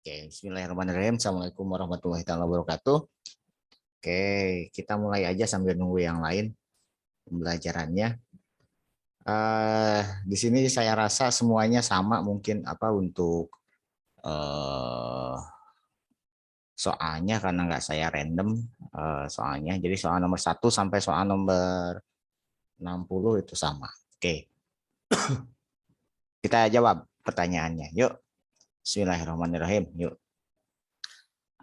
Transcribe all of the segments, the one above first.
Oke, bismillahirrahmanirrahim. Assalamualaikum warahmatullahi wabarakatuh. Oke, kita mulai aja sambil nunggu yang lain pembelajarannya. Di sini saya rasa semuanya sama mungkin apa untuk eh, soalnya karena nggak saya random soalnya. Jadi soal nomor 1 sampai soal nomor 60 itu sama. Oke, kita jawab pertanyaannya. Yuk, bismillahirrahmanirrahim. Yuk.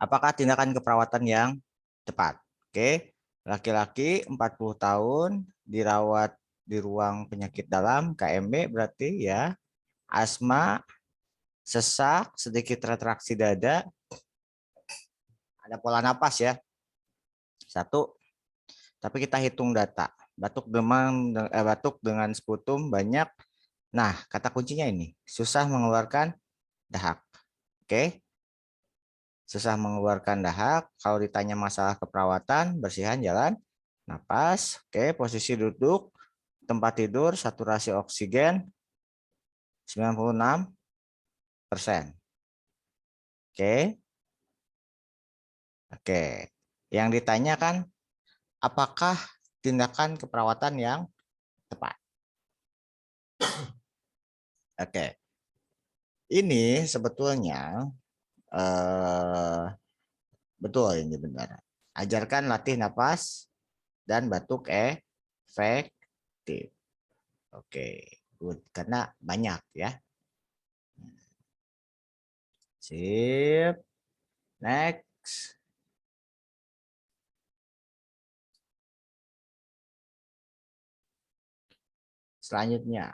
Apakah tindakan keperawatan yang tepat? Oke, laki-laki 40 tahun dirawat di ruang penyakit dalam KMB berarti ya, asma, sesak, sedikit retraksi dada, ada pola napas ya. Satu, tapi kita hitung data. Batuk demam batuk dengan sputum banyak. Nah, kata kuncinya ini, susah mengeluarkan dahak. Oke. Susah mengeluarkan dahak. Kalau ditanya masalah keperawatan, bersihan jalan napas. Oke, posisi duduk, tempat tidur, saturasi oksigen 96%. Oke. Oke. Yang ditanya kan apakah tindakan keperawatan yang tepat? Oke. Ini sebetulnya betul ini benar. Ajarkan latih napas dan batuk efektif. Oke, good. Karena banyak ya. Sip. Next. Selanjutnya.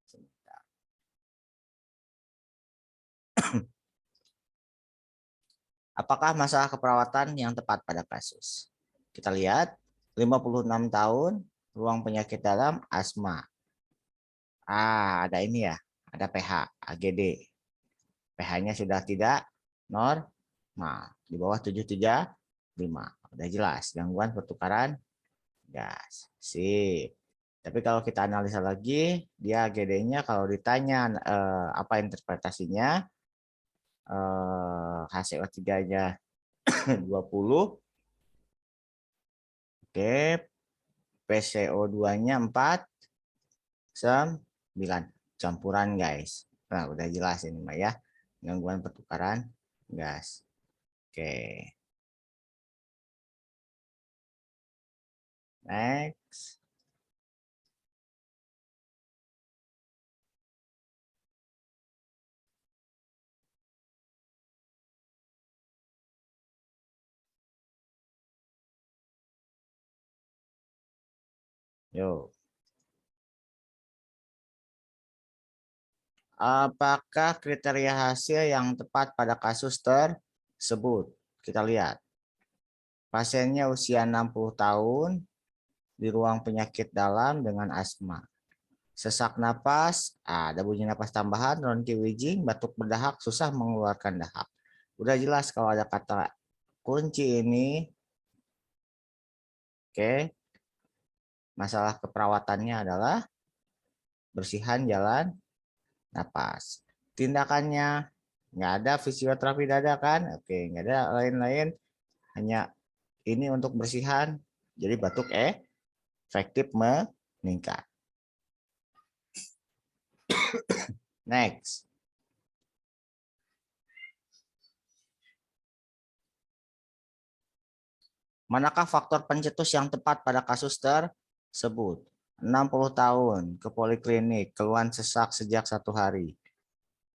Sebentar. Apakah masalah keperawatan yang tepat pada kasus? Kita lihat 56 tahun, ruang penyakit dalam, asma. Ada ini ya, ada pH, AGD. pH-nya sudah tidak normal, di bawah 735. Udah jelas, gangguan pertukaran gas. Sip. Tapi kalau kita analisa lagi, dia AGD-nya kalau ditanya apa interpretasinya, HCO3-nya 20, oke, PCO2-nya 4,9. Campuran guys. Nah, udah jelas ini Mbak ya. Gangguan pertukaran gas. Oke. Next. Yuk. Apakah kriteria hasil yang tepat pada kasus tersebut? Kita lihat. Pasiennya usia 60 tahun, di ruang penyakit dalam dengan asma. Sesak napas, ada bunyi napas tambahan, ronki wijing, batuk berdahak, susah mengeluarkan dahak. Udah jelas kalau ada kata kunci ini. Oke. Masalah keperawatannya adalah bersihan jalan napas. Tindakannya nggak ada fisioterapi dada kan? Oke, nggak ada lain-lain. Hanya ini untuk bersihan. Jadi batuk efektif meningkat. Next. Manakah faktor pencetus yang tepat pada kasus tersebut? 60 tahun, ke poliklinik, keluhan sesak sejak 1 hari.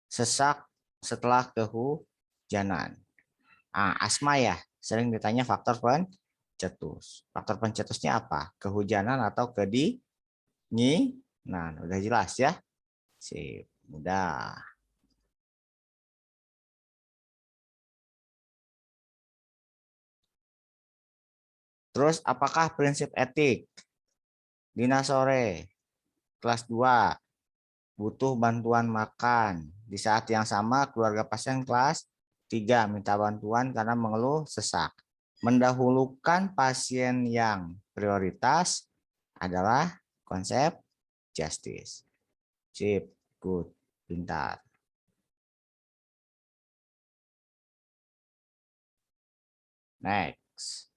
Sesak setelah kehujanan. Asma ya, sering ditanya faktor pencetus. Faktor pencetusnya apa? Kehujanan atau kedinginan? Udah jelas ya? Sip, mudah. Terus apakah prinsip etik? Dina sore, kelas 2, butuh bantuan makan. Di saat yang sama keluarga pasien kelas 3 minta bantuan karena mengeluh sesak. Mendahulukan pasien yang prioritas adalah konsep C. justice. Sip, good, pintar. Next.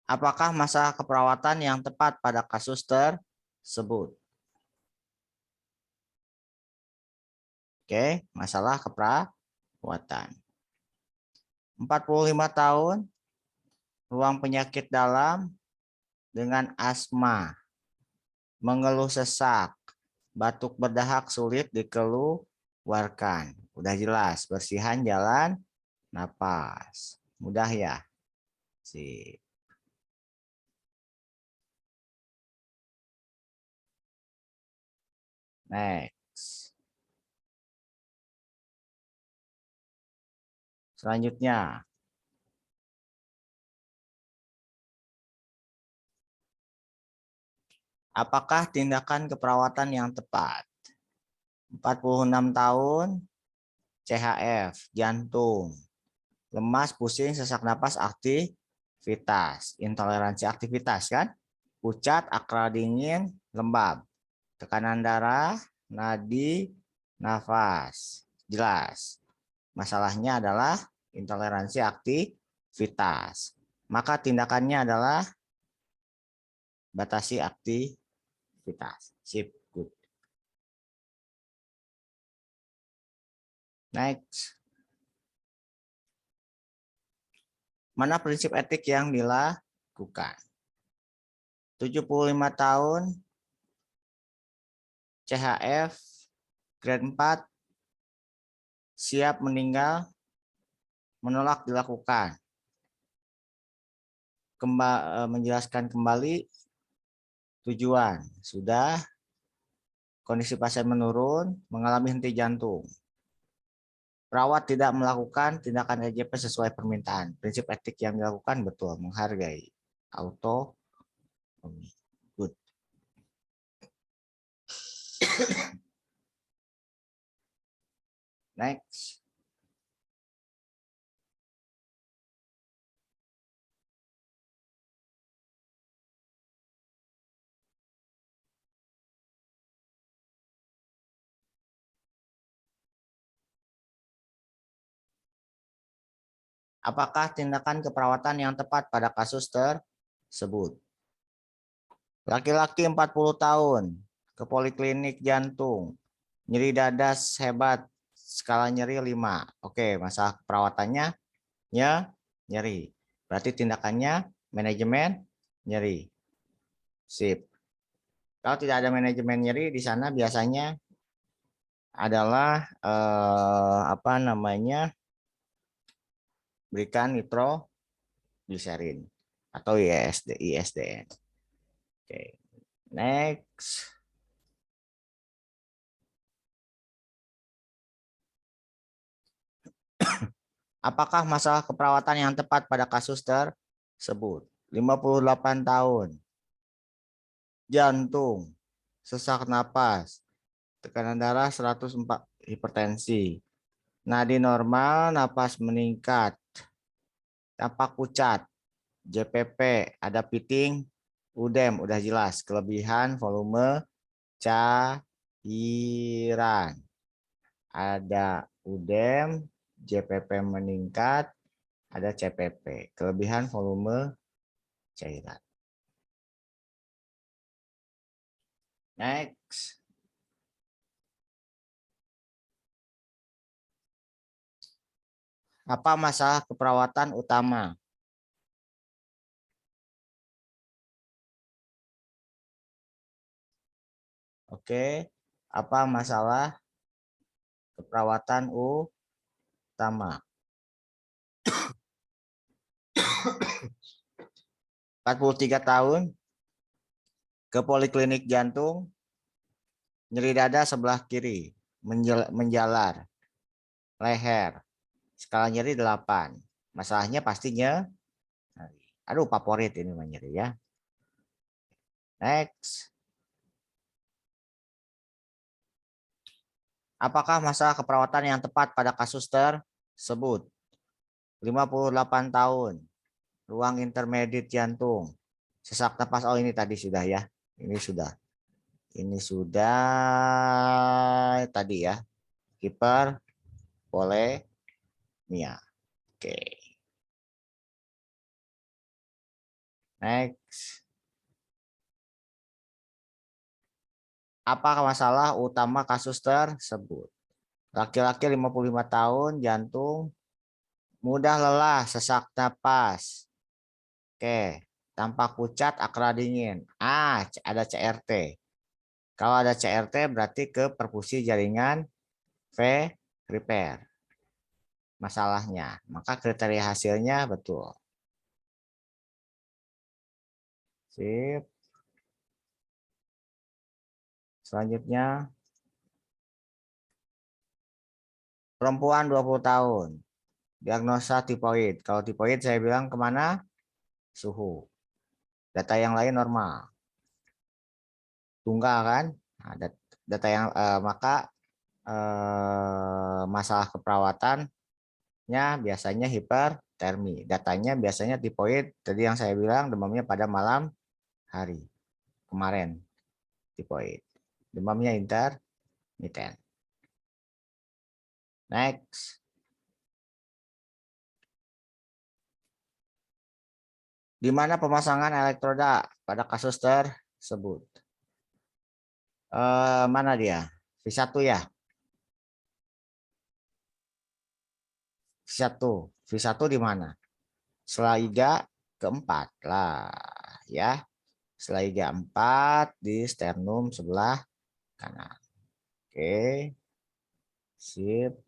Apakah masa keperawatan yang tepat pada kasus tersebut? Oke, masalah keperawatan. 45 tahun, ruang penyakit dalam dengan asma, mengeluh sesak, batuk berdahak sulit dikeluarkan. Udah jelas, bersihan jalan napas. Mudah ya? Sip. Next. Selanjutnya. Apakah tindakan keperawatan yang tepat? 46 tahun, CHF, jantung, lemas, pusing, sesak napas, aktivitas, intoleransi aktivitas kan? Pucat, akra dingin, lembab, tekanan darah, nadi, nafas. Jelas. Masalahnya adalah intoleransi aktivitas. Maka tindakannya adalah batasi aktivitas. Sip, good. Next. Mana prinsip etik yang dilakukan? 75 tahun, CHF, grade 4, siap meninggal, menolak dilakukan. Menjelaskan kembali tujuan. Sudah, kondisi pasien menurun, mengalami henti jantung. Perawat tidak melakukan tindakan EJP sesuai permintaan. Prinsip etik yang dilakukan betul, menghargai. Auto. Good. Next. Apakah tindakan keperawatan yang tepat pada kasus tersebut? Laki-laki 40 tahun, ke poliklinik jantung, nyeri dada hebat, skala nyeri 5. Oke, masalah perawatannya nyeri. Berarti tindakannya manajemen nyeri. Sip. Kalau tidak ada manajemen nyeri di sana biasanya adalah berikan nitrogliserin atau ISDN. Oke. Next. Apakah masalah keperawatan yang tepat pada kasus tersebut? 58 tahun. Jantung, sesak napas, tekanan darah 104, hipertensi. Nadi normal, napas meningkat. Tampak pucat, JPP, ada piting, udem, udah jelas. Kelebihan volume cairan. Ada udem, JPP meningkat, ada CPP. Kelebihan volume cairan. Next. Apa masalah keperawatan utama? Oke. Apa masalah keperawatan utama? 43 tahun, ke poliklinik jantung, nyeri dada sebelah kiri, menjalar, leher, skala nyeri 8. Masalahnya pastinya, aduh favorit ini nyeri ya. Next. Apakah masalah keperawatan yang tepat pada kasus tersebut? 58 tahun. Ruang intermediate jantung. Sesak napas. Oh, ini tadi sudah ya. Ini sudah. Ini sudah tadi ya. Hipervolemia. Oke. Next. Apa masalah utama kasus tersebut? Laki-laki 55 tahun, jantung, mudah lelah, sesak napas. Oke, tampak pucat, akra dingin. Ada CRT. Kalau ada CRT berarti ke perfusi jaringan V repair. Masalahnya, maka kriteria hasilnya betul. Sip. Selanjutnya, perempuan 20 tahun. Diagnosa tipoid. Kalau tipoid saya bilang kemana? Suhu. Data yang lain normal. Tunggal kan? Nah, data yang maka masalah keperawatannya biasanya hipertermi. Datanya biasanya tipoid. Tadi yang saya bilang demamnya pada malam hari. Kemarin tipoid. Demamnya intermiten. Next. Di mana pemasangan elektroda pada kasus tersebut? Mana dia? V1 ya? V1. V1 di mana? Selaiga keempat lah ya. Selaiga 4 di sternum sebelah kanan. Oke. Sip.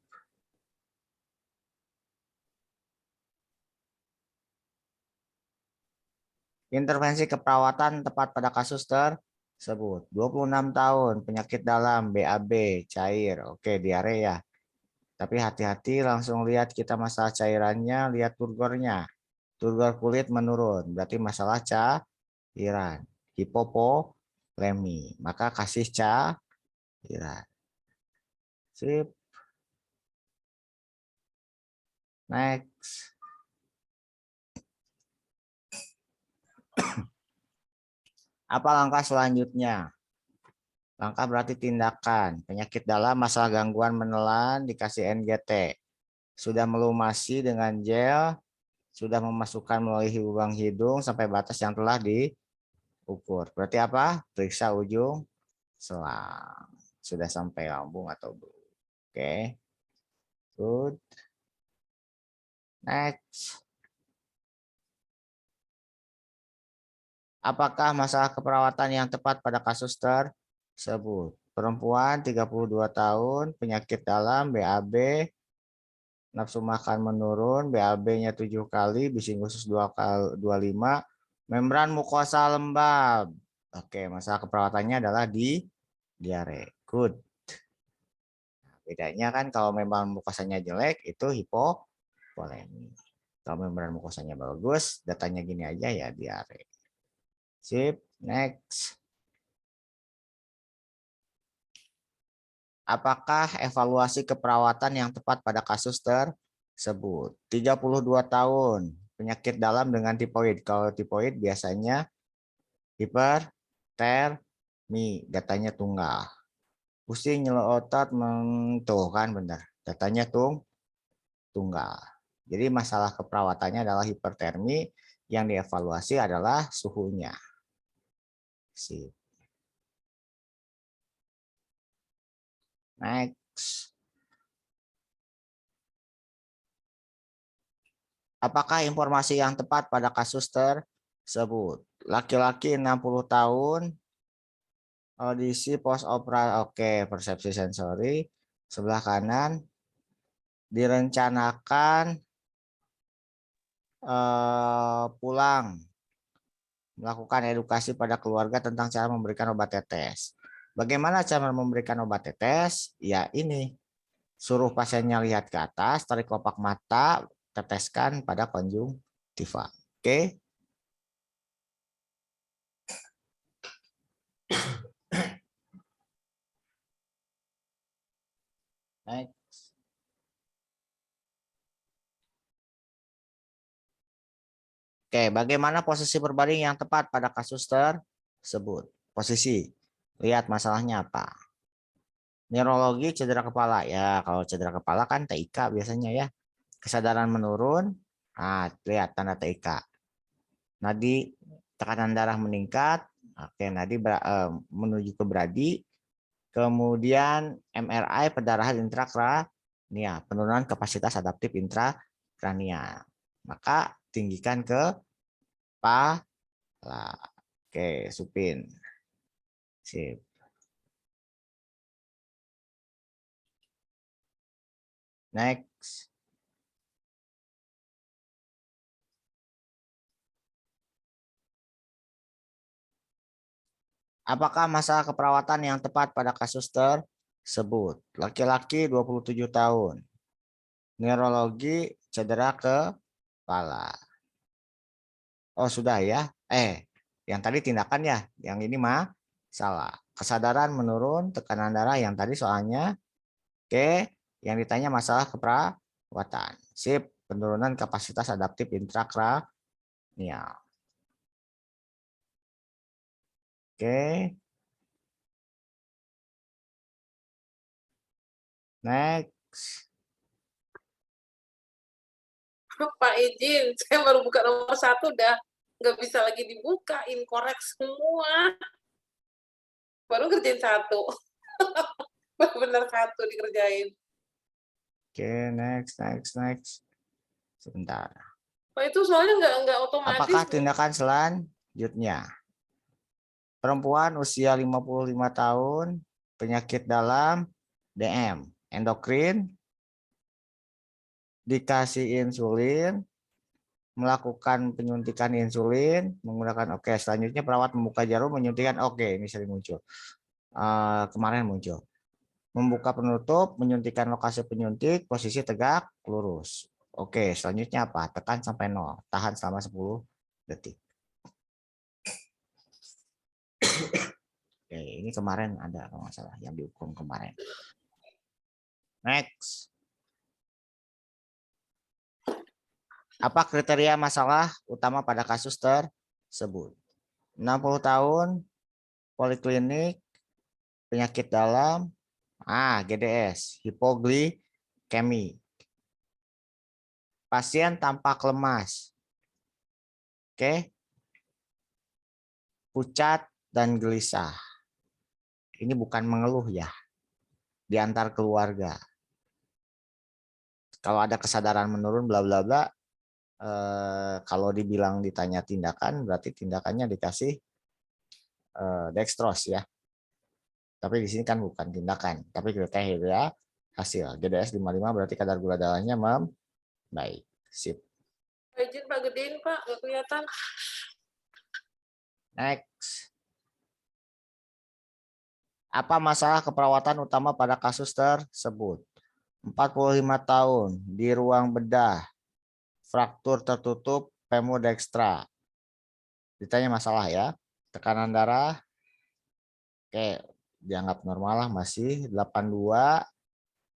Intervensi keperawatan tepat pada kasus tersebut. 26 tahun, penyakit dalam, BAB, cair. Oke, diare ya. Tapi hati-hati langsung lihat kita masalah cairannya, lihat turgornya. Turgor kulit menurun, berarti masalah cairan. Hipovolemi, maka kasih cairan. Sip. Next. Apa langkah selanjutnya? Langkah berarti tindakan. Penyakit dalam, masalah gangguan menelan, dikasih NGT. Sudah melumasi dengan gel, sudah memasukkan melalui lubang hidung sampai batas yang telah diukur. Berarti apa? Periksa ujung selang. Sudah sampai lambung atau belum? Oke. Good. Next. Apakah masalah keperawatan yang tepat pada kasus tersebut? Perempuan 32 tahun, penyakit dalam, BAB, nafsu makan menurun, BAB-nya 7 kali, bising khusus 25, membran mukosa lembab. Oke, masalah keperawatannya adalah di diare. Good. Bedanya kan kalau membran mukosanya jelek itu hipovolemi. Kalau membran mukosanya bagus, datanya gini aja ya diare. Sip, next. Apakah evaluasi keperawatan yang tepat pada kasus tersebut? 32 tahun, penyakit dalam dengan tipoid. Kalau tipoid biasanya hipertermi, datanya tunggal. Pusing, nyelot otot, tuh kan benar. Datanya tunggal. Jadi masalah keperawatannya adalah hipertermi, yang dievaluasi adalah suhunya. Sip. Next. Apakah informasi yang tepat pada kasus tersebut? Laki-laki 60 tahun, audisi post operasi, oke, persepsi sensori, sebelah kanan, direncanakan pulang, melakukan edukasi pada keluarga tentang cara memberikan obat tetes. Bagaimana cara memberikan obat tetes? Ya ini, suruh pasiennya lihat ke atas, tarik kelopak mata, teteskan pada konjungtiva. Oke. Baik. Oke, bagaimana posisi berbaring yang tepat pada kasus tersebut? Posisi, lihat masalahnya apa. Neurologi cedera kepala ya, kalau cedera kepala kan TIK biasanya ya. Kesadaran menurun, nah lihat tanda TIK. Nadi tekanan darah meningkat, oke nadi menuju ke bradi. Kemudian MRI perdarahan intrakranial, penurunan kapasitas adaptif intrakranial. Maka tinggikan ke kepala. Oke, Supin. Sip. Next. Apakah masa keperawatan yang tepat pada kasus tersebut? Laki-laki 27 tahun. Neurologi cedera kepala. Oh, sudah ya. Yang tadi tindakan ya. Yang ini mah salah. Kesadaran menurun, tekanan darah yang tadi soalnya. Oke, yang ditanya masalah keperawatan. Sip, penurunan kapasitas adaptif intrakranial. Oke. Next. Pak izin, saya baru buka nomor 1 udah nggak bisa lagi dibuka, incorrect semua. Baru kerjain 1. Benar 1 dikerjain. Oke, next. Sebentar. Pak itu soalnya nggak otomatis. Apakah tindakan selanjutnya? Perempuan usia 55 tahun, penyakit dalam, DM, endokrin, dikasih insulin, melakukan penyuntikan insulin, menggunakan oke. Selanjutnya perawat membuka jarum, menyuntikkan oke. Ini sering muncul. Kemarin muncul. Membuka penutup, menyuntikkan lokasi penyuntik, posisi tegak, lurus. Oke, selanjutnya apa? Tekan sampai 0, tahan selama 10 detik. Oke, ini kemarin ada kalau nggak salah yang dihukum kemarin. Next. Apa kriteria masalah utama pada kasus tersebut? 60 tahun, poliklinik, penyakit dalam, GDS, hipoglikemi. Pasien tampak lemas. Oke. Pucat dan gelisah. Ini bukan mengeluh ya. Di antar keluarga. Kalau ada kesadaran menurun bla bla bla, kalau dibilang ditanya tindakan berarti tindakannya dikasih dextrose ya. Tapi di sini kan bukan tindakan, tapi kriteria hasil. GDS 55 berarti kadar gula darahnya membaik. Sip. Izin Pak, gedein Pak, nggak kelihatan. Next. Apa masalah keperawatan utama pada kasus tersebut? 45 tahun, di ruang bedah, fraktur tertutup pemodextra. Ditanya masalah ya. Tekanan darah, oke, dianggap normal lah masih 82,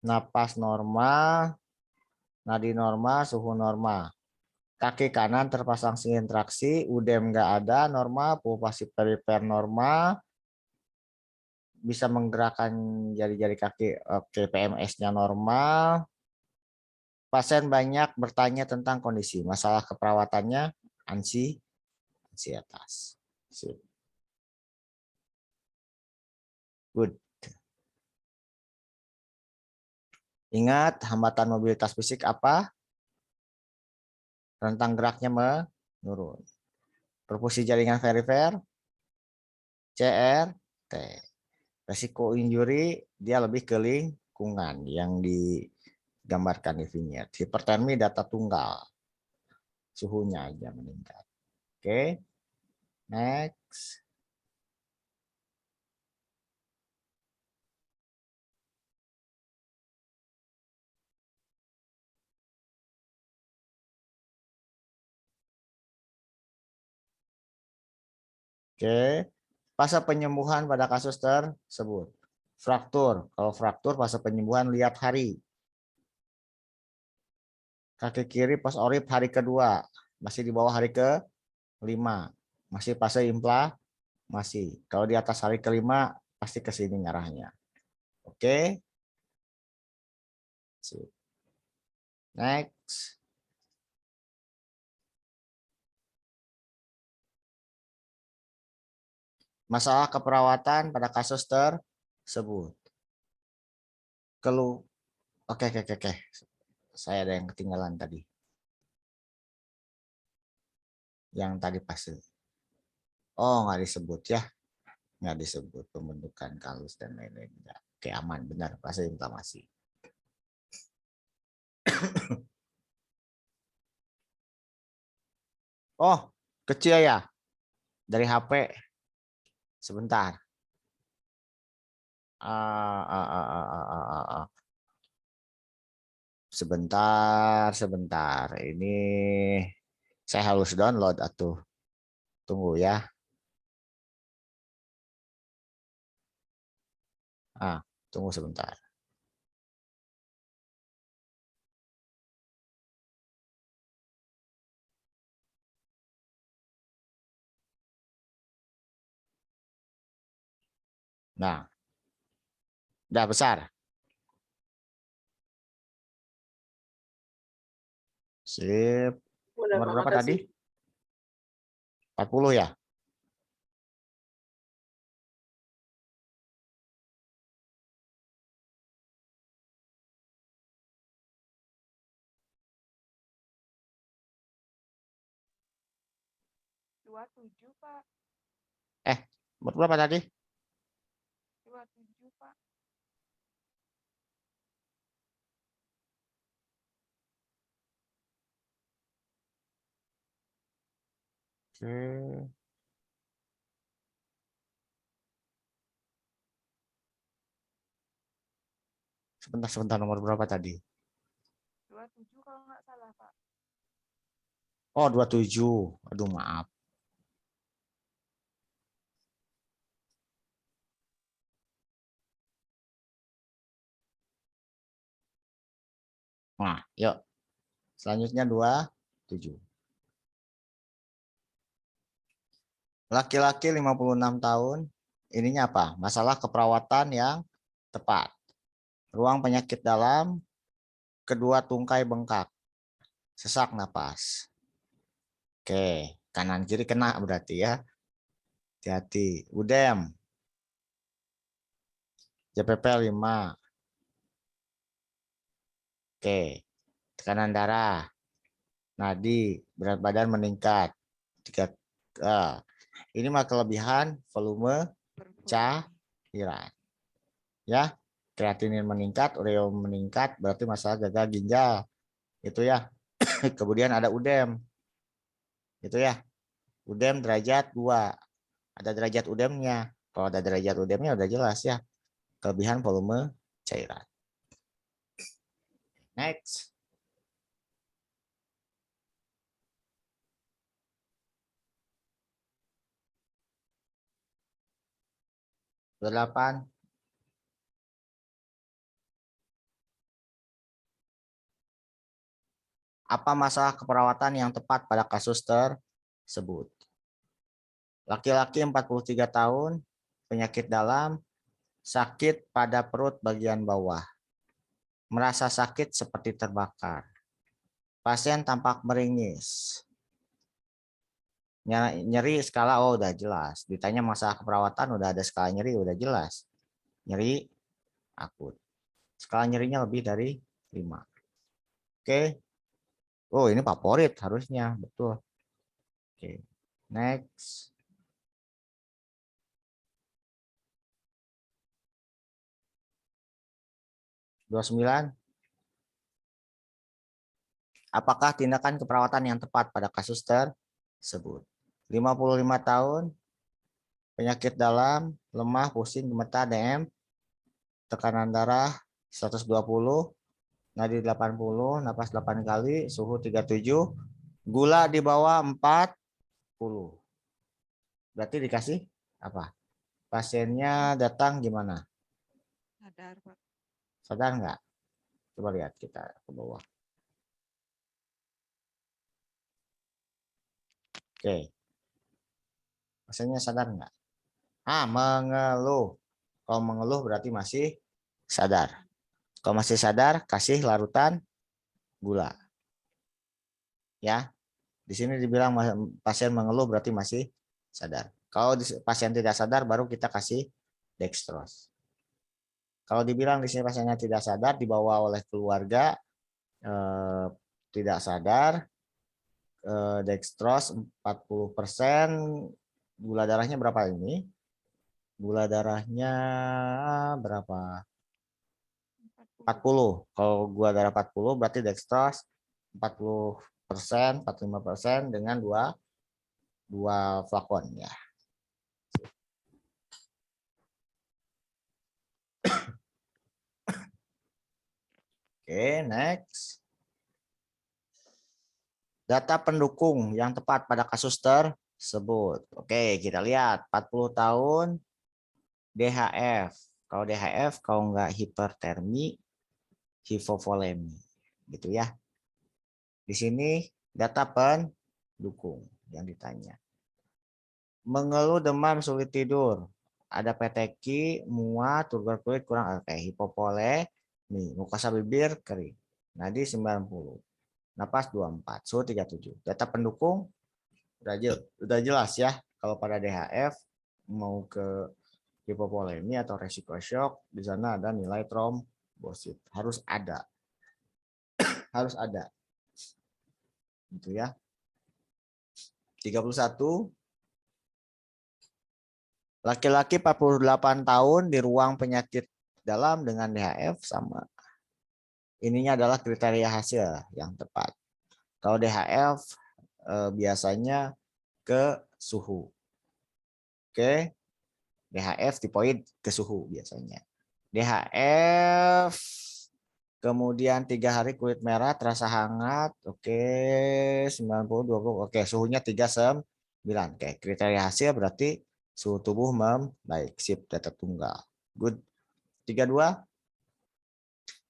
napas normal, nadi normal, suhu normal. Kaki kanan terpasang sinding traksi, udem nggak ada, normal, pulsasi perifer normal, bisa menggerakkan jari-jari kaki, oke, PMS-nya normal. Pasien banyak bertanya tentang kondisi, masalah keperawatannya, ansietas. Good. Ingat, hambatan mobilitas fisik apa? Rentang geraknya menurun. Perfusi jaringan perifer, CRT. Resiko injury, dia lebih ke lingkungan yang digambarkan di vignette. Hipertermi data tunggal. Suhunya aja meningkat. Oke. Next. Oke. Fase penyembuhan pada kasus tersebut. Fraktur. Kalau fraktur fase penyembuhan lihat hari. Kaki kiri pas orip hari kedua. Masih di bawah hari ke-5. Masih fase inflamasi. Kalau di atas hari ke-5 pasti ke sini ngarahnya. Oke. Next. Masalah keperawatan pada kasus tersebut. Keluh. Oke. Saya ada yang ketinggalan tadi. Yang tadi pasti. Oh, nggak disebut ya. Nggak disebut pembentukan kalus dan lain-lain. Oke, aman. Benar. Fase inflamasi. Oh, kecil ya. Dari HP. Sebentar. Sebentar. Ini saya harus download atuh. Tunggu ya. Tunggu sebentar. Nah, udah besar. Sip. Udah, Nomor Pak, berapa tadi? makasih. 40 ya? Dua tujuh Pak. Nomor berapa tadi? 27 Pak. Oke. Sebentar, nomor berapa tadi? 27 kalau nggak salah Pak. Oh, 27. Aduh, maaf. Nah, yuk. Selanjutnya 27. Laki-laki 56 tahun. Ininya apa? Masalah keperawatan yang tepat. Ruang penyakit dalam, kedua tungkai bengkak. Sesak napas. Oke, kanan kiri kena berarti ya. Hati-hati. Udem. JPP 5. Oke. Tekanan darah. Nadi, berat badan meningkat. 3. Ini mah kelebihan volume cairan. Ya, kreatinin meningkat, urea meningkat, berarti masalah gagal ginjal. Itu ya. Kemudian ada udem. Itu ya. Udem derajat 2. Ada derajat udemnya. Kalau ada derajat udemnya udah jelas ya. Kelebihan volume cairan. Next. Delapan. Apa masalah keperawatan yang tepat pada kasus tersebut? Laki-laki 43 tahun, penyakit dalam, sakit pada perut bagian bawah. Merasa sakit seperti terbakar. Pasien tampak meringis. Nyeri skala, oh udah jelas. Ditanya masalah keperawatan, udah ada skala nyeri, udah jelas. Nyeri akut. Skala nyerinya lebih dari 5. Oke. Oh, ini favorit harusnya, betul. Oke. Next. Dua 29. Apakah tindakan keperawatan yang tepat pada kasus tersebut? 55 tahun, penyakit dalam, lemah, pusing, gemetar, DM, tekanan darah 120, nadi 80, napas 8 kali, suhu 37, gula di bawah 40. Berarti dikasih apa? Pasiennya datang gimana? Sadar Pak. Sadar nggak? Coba lihat kita ke bawah. Oke. Pasiennya sadar nggak? Mengeluh. Kalau mengeluh berarti masih sadar. Kalau masih sadar, kasih larutan gula. Ya, di sini dibilang pasien mengeluh berarti masih sadar. Kalau pasien tidak sadar, baru kita kasih dextrose. Kalau dibilang di sini pasiennya tidak sadar, dibawa oleh keluarga, tidak sadar, dextrose 40%, gula darahnya berapa ini? Gula darahnya berapa? 40. Kalau gula darah 40 berarti dextrose 40%, 45% dengan dua flakon ya. Oke, next. Data pendukung yang tepat pada kasus tersebut. Oke, kita lihat 40 tahun DHF. Kalau DHF kalau nggak hipertermi, hipovolemi, gitu ya. Di sini data pendukung yang ditanya. Mengeluh demam sulit tidur, ada peteki, mual, turgor kulit kurang oke, hipovolemi, mukosa bibir kering, nadi 90, napas 24, suhu 37. Data pendukung udah jelas ya. Kalau pada DHF mau ke hipovolemi atau resiko shock, di sana ada nilai trombosit, harus ada. Harus ada. Gitu ya. 31. Laki-laki 48 tahun di ruang penyakit dalam dengan DHF sama. Ininya adalah kriteria hasil yang tepat. Kalau DHF biasanya ke suhu. Oke. DHF tipoid ke suhu biasanya. DHF kemudian 3 hari kulit merah terasa hangat. Oke, 90 20. Oke, suhunya 39. Oke, kriteria hasil berarti suhu tubuh membaik. Sip, data tunggal. Good. 32.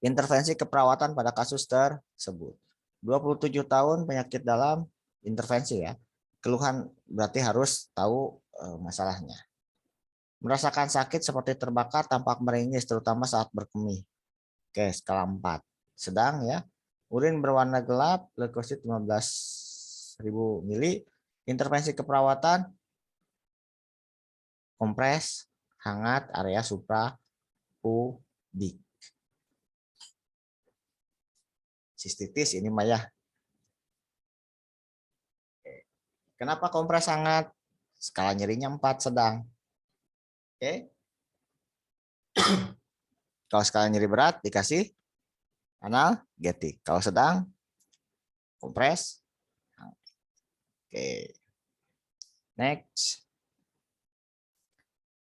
Intervensi keperawatan pada kasus tersebut. 27 tahun penyakit dalam, intervensi ya. Keluhan berarti harus tahu masalahnya. Merasakan sakit seperti terbakar, tampak meringis terutama saat berkemih. Oke, skala 4. Sedang ya. Urin berwarna gelap, leukosit 15.000 mili. Intervensi keperawatan, kompres, hangat, area suprapubik. Sistitis ini mah ya. Kenapa kompres hangat? Skala nyerinya 4 sedang. Oke. Kalau skala nyeri berat dikasih analgetik. Kalau sedang kompres. Oke. Next.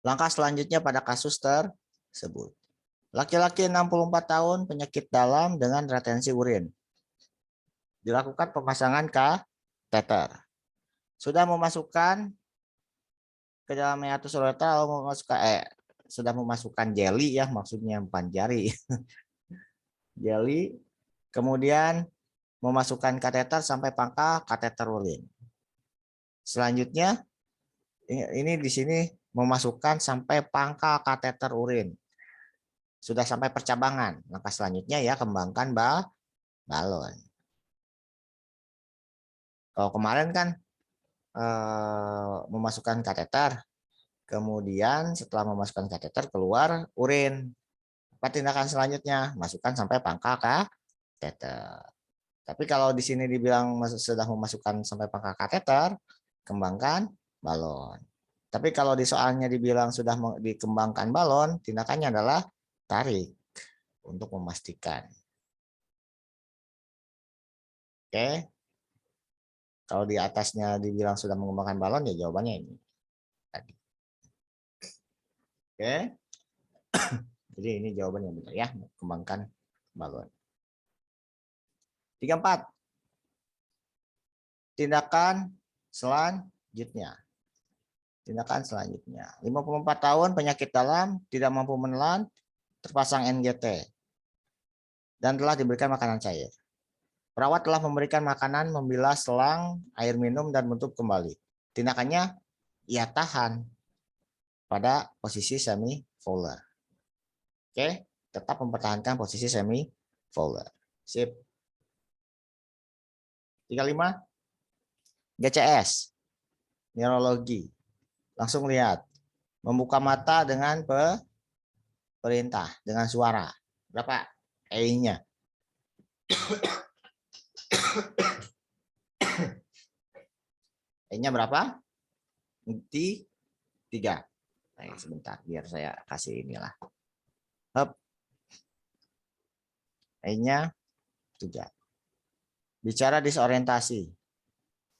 Langkah selanjutnya pada kasus tersebut. Laki-laki 64 tahun penyakit dalam dengan retensi urin. Dilakukan pemasangan kateter. Sudah memasukkan ke dalam meatus ureter lalu sudah memasukkan jeli ya, maksudnya bukan jari. Jeli, kemudian memasukkan kateter sampai pangkal kateter urin. Selanjutnya ini di sini memasukkan sampai pangkal kateter urin. Sudah sampai percabangan. Langkah selanjutnya ya kembangkan balon. Kalau kemarin kan memasukkan kateter, kemudian setelah memasukkan kateter keluar urin. Apa tindakan selanjutnya? Masukkan sampai pangkal kateter. Tapi kalau di sini dibilang sudah memasukkan sampai pangkal kateter, kembangkan balon. Tapi kalau di soalnya dibilang sudah dikembangkan balon, tindakannya adalah tarik untuk memastikan. Oke. Kalau di atasnya dibilang sudah mengembangkan balon, ya jawabannya ini. Tadi. Oke. Jadi ini jawabannya benar ya, kembangkan balon. 34. Tindakan selanjutnya. Tindakan selanjutnya. 54 tahun penyakit dalam, tidak mampu menelan, terpasang NGT dan telah diberikan makanan cair. Perawat telah memberikan makanan, membilas selang, air minum, dan menutup kembali. Tindakannya, ia tahan pada posisi semi-fowler. Oke, tetap mempertahankan posisi semi-fowler. Sip. 35. GCS. Neurologi. Langsung lihat. Membuka mata dengan perintah, dengan suara. Berapa? E-nya. E-nya berapa? 3. Sebentar, biar saya kasih inilah. Hup. E-nya 3. Bicara disorientasi.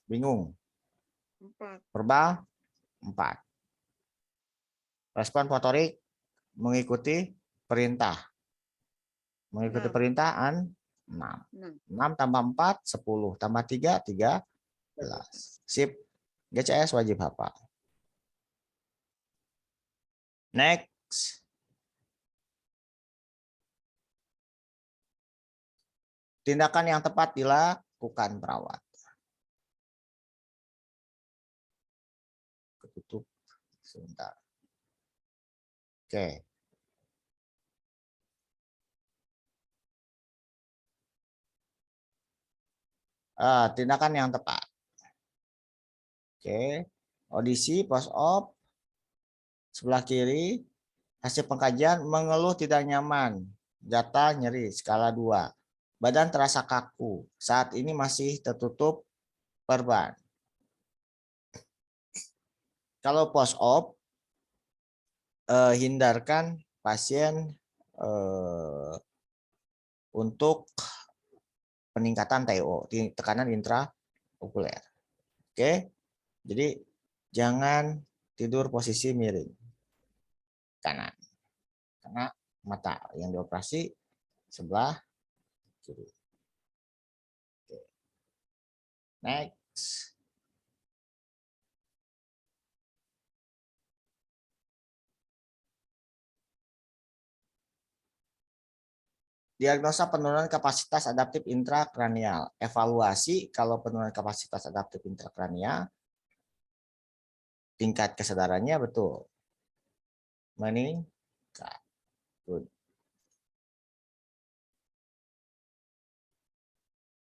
Bingung. 4. Verbal 4. Respon motorik mengikuti perintah. Mengikuti 6. perintahan 6. 6 tambah 4, 10. Tambah 3, 13. Sip. GCS wajib hafal. Next. Tindakan yang tepat dilakukan perawat. Ketutup sebentar. Oke. Tindakan yang tepat. Oke. Audisi post-op. Sebelah kiri. Hasil pengkajian mengeluh tidak nyaman. Data nyeri skala 2. Badan terasa kaku. Saat ini masih tertutup perban. Kalau post-op, hindarkan pasien untuk peningkatan TO, tekanan intraokuler. Oke, jadi jangan tidur posisi miring kanan, karena mata yang dioperasi sebelah kiri. Oke. Next. Diagnosa penurunan kapasitas adaptif intrakranial. Evaluasi kalau penurunan kapasitas adaptif intrakranial, tingkat kesadarannya betul. Meningkat. Good.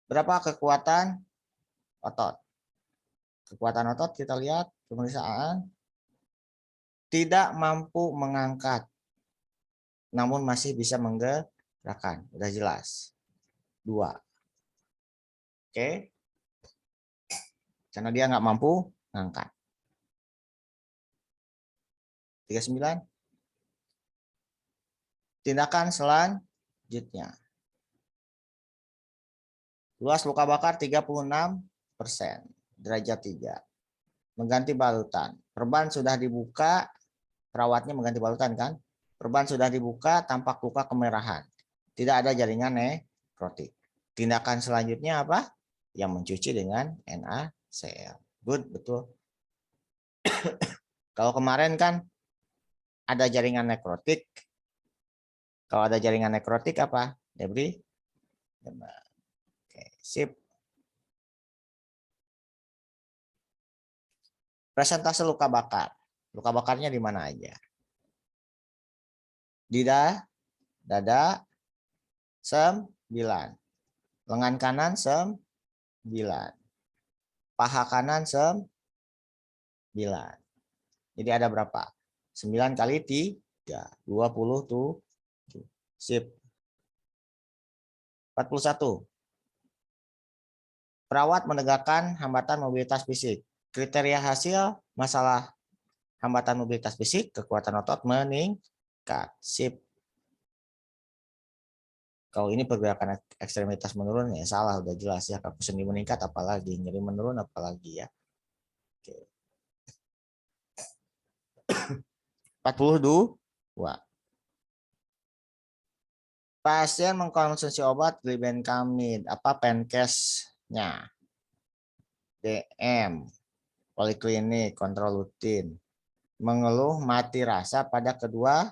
Berapa kekuatan otot? Kekuatan otot kita lihat pemeriksaan. Tidak mampu mengangkat, namun masih bisa menggerakkan. Udah jelas. 2. Oke. Karena dia nggak mampu ngangkat. 39. Tindakan selanjutnya. Luas luka bakar 36%. Derajat 3. Mengganti balutan. Perban sudah dibuka. Perawatnya mengganti balutan kan. Perban sudah dibuka, tampak luka kemerahan. Tidak ada jaringan nekrotik. Tindakan selanjutnya apa? Yang mencuci dengan NaCl. Good, betul. Kalau kemarin kan ada jaringan nekrotik. Kalau ada jaringan nekrotik apa? Debris. Oke, sip. Presentase luka bakar. Luka bakarnya di mana aja? Di dada 9. Lengan kanan 9. Paha kanan 9. Jadi ada berapa? 9 kali 3. 27. Sip. 41. Perawat menegakkan hambatan mobilitas fisik. Kriteria hasil masalah hambatan mobilitas fisik, kekuatan otot meningkat. Sip. Kalau ini pergerakan ekstremitas menurun ya salah, udah jelas ya. Kaku sendi meningkat apalagi, nyeri menurun apalagi ya. Oke. 42. Pasien mengkonsumsi obat glibenclamide, apa penkesnya? DM, poliklinik, kontrol rutin. Mengeluh mati rasa pada kedua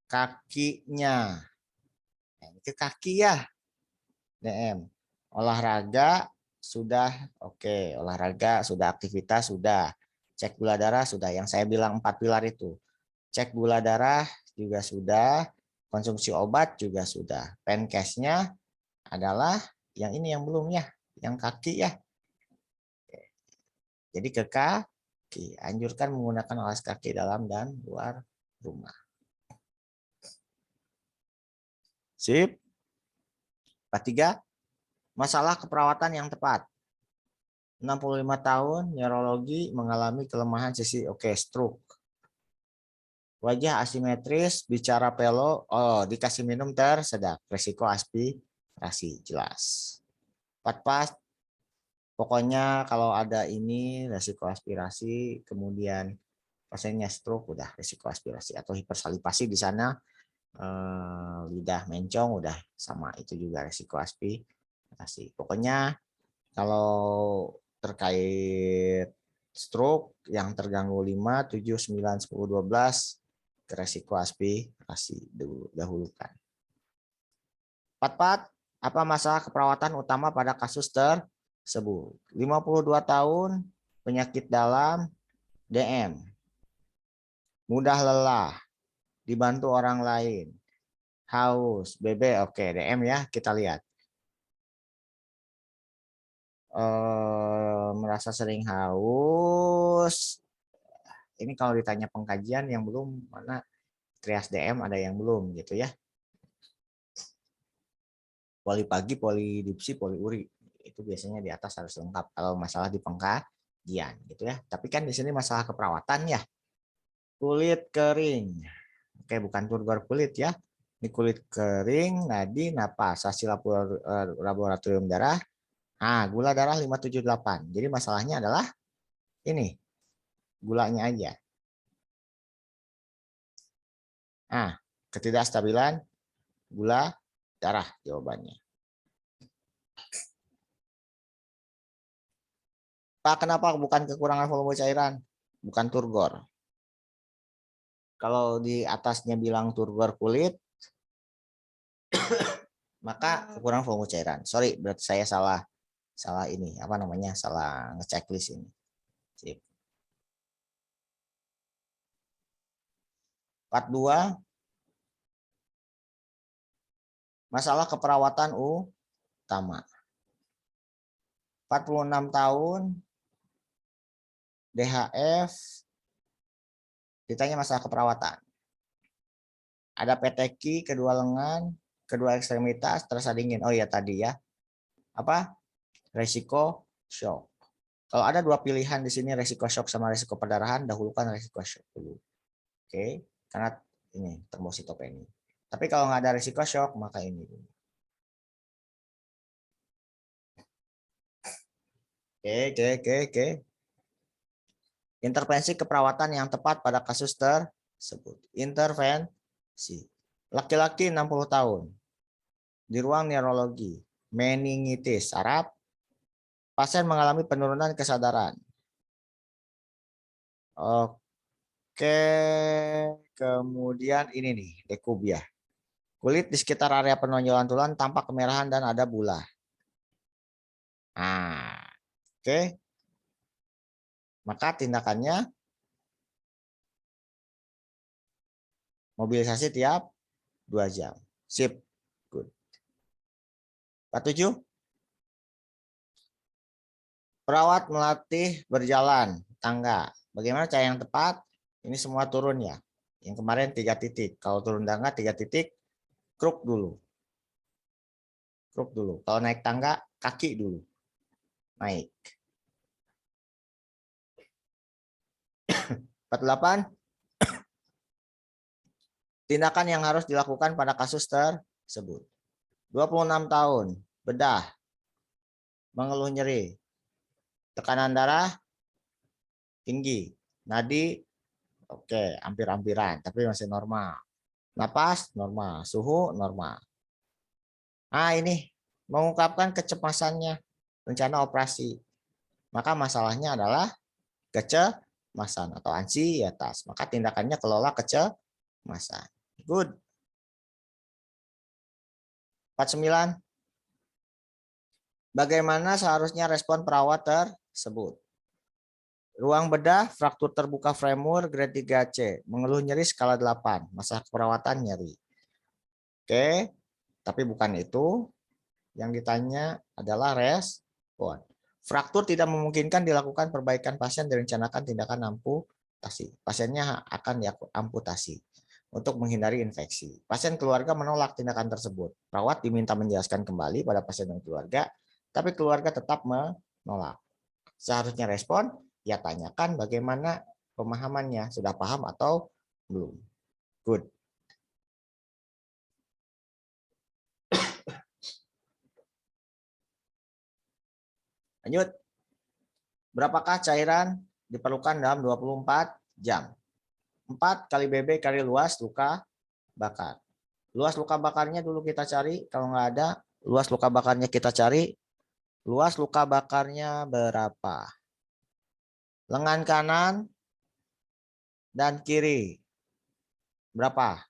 kakinya. Ini ke kaki ya. DM. Olahraga sudah, oke. Olahraga sudah, aktivitas sudah. Cek gula darah sudah. Yang saya bilang 4 pilar itu. Cek gula darah juga sudah. Konsumsi obat juga sudah. Pencase-nya adalah yang ini yang belum ya. Yang kaki ya. Jadi ke kaki. Anjurkan menggunakan alas kaki dalam dan luar rumah. Sip. 43. Masalah keperawatan yang tepat. 65 tahun, neurologi mengalami kelemahan sisi, oke, stroke. Wajah asimetris, bicara pelo, dikasih minum tersedak, resiko aspirasi, jelas. 4 pokoknya kalau ada ini, resiko aspirasi, kemudian pasiennya stroke, udah resiko aspirasi, atau hipersalivasi di sana, lidah mencong, udah sama, itu juga resiko aspirasi. Pokoknya kalau terkait stroke yang terganggu 5, 7, 9, 10, 12 ke resiko aspirasi dahulukan. 44. Apa masalah keperawatan utama pada kasus tersebut? 52 tahun, penyakit dalam, DM. Mudah lelah, dibantu orang lain. Haus, BB, oke, DM ya, kita lihat. Merasa sering haus. Ini kalau ditanya pengkajian yang belum, mana trias DM ada yang belum gitu ya. Poli pagi, polidipsi, poliuri itu biasanya di atas harus lengkap kalau masalah di pengkajian gitu ya. Tapi kan di sini masalah keperawatan ya. Kulit kering. Oke, bukan turgor kulit ya. Ini kulit kering, nadi, napas, hasil laboratorium darah. Nah, gula darah 578. Jadi masalahnya adalah ini, gulanya aja. Nah, ketidakstabilan gula darah jawabannya. Pak, kenapa bukan kekurangan volume cairan? Bukan turgor. Kalau di atasnya bilang turgor kulit, maka kekurangan volume cairan. Sorry, berarti saya salah ini, apa namanya? Salah ngechecklist ini. Sip. 42. Masalah keperawatan utama. 46 tahun, DHF, ditanya masalah keperawatan. Ada peteki kedua lengan, kedua ekstremitas, terasa dingin. Oh iya tadi ya. Apa? Resiko shock. Kalau ada 2 pilihan di sini, resiko shock sama resiko perdarahan, dahulukan resiko shock dulu. Oke, karena ini trombositopeni. Tapi kalau nggak ada resiko shock, maka ini dulu. Oke. Intervensi keperawatan yang tepat pada kasus tersebut. Intervensi. Laki-laki 60 tahun. Di ruang neurologi. Meningitis saraf. Pasien mengalami penurunan kesadaran. Oke. Kemudian ini nih, dekubia. Kulit di sekitar area penonjolan tulang tampak kemerahan dan ada bulah. Nah, oke. Maka tindakannya mobilisasi tiap 2 jam. Sip. Good. 47. Perawat melatih berjalan tangga. Bagaimana cara yang tepat? Ini semua turun ya. Yang kemarin 3 titik. Kalau turun tangga 3 titik, kruk dulu. Kruk dulu. Kalau naik tangga, kaki dulu. Naik. 48. Tindakan yang harus dilakukan pada kasus tersebut. 26 tahun, bedah, mengeluh nyeri, tekanan darah tinggi, nadi oke, hampir-hampiran, tapi masih normal. Napas normal, suhu normal. Nah ini, mengungkapkan kecemasannya, rencana operasi. Maka masalahnya adalah kecemasan atau ansietas. Maka tindakannya kelola kecemasan. Good. 49. Bagaimana seharusnya respon perawat tersebut? Ruang bedah, fraktur terbuka femur, grade 3C. Mengeluh nyeri skala 8. Masa perawatan nyeri. Oke, tapi bukan itu. Yang ditanya adalah respon. Fraktur tidak memungkinkan dilakukan perbaikan pasien direncanakan tindakan amputasi. Pasiennya akan diamputasi untuk menghindari infeksi. Pasien keluarga menolak tindakan tersebut. Perawat diminta menjelaskan kembali pada pasien dan keluarga, tapi keluarga tetap menolak. Seharusnya respon, ya tanyakan bagaimana pemahamannya, sudah paham atau belum. Good. Lanjut. Berapakah cairan diperlukan dalam 24 jam? 4 kali BB kali luas luka bakar. Luas luka bakarnya dulu kita cari. Kalau nggak ada, luas luka bakarnya kita cari. Luas luka bakarnya berapa? Lengan kanan dan kiri. Berapa?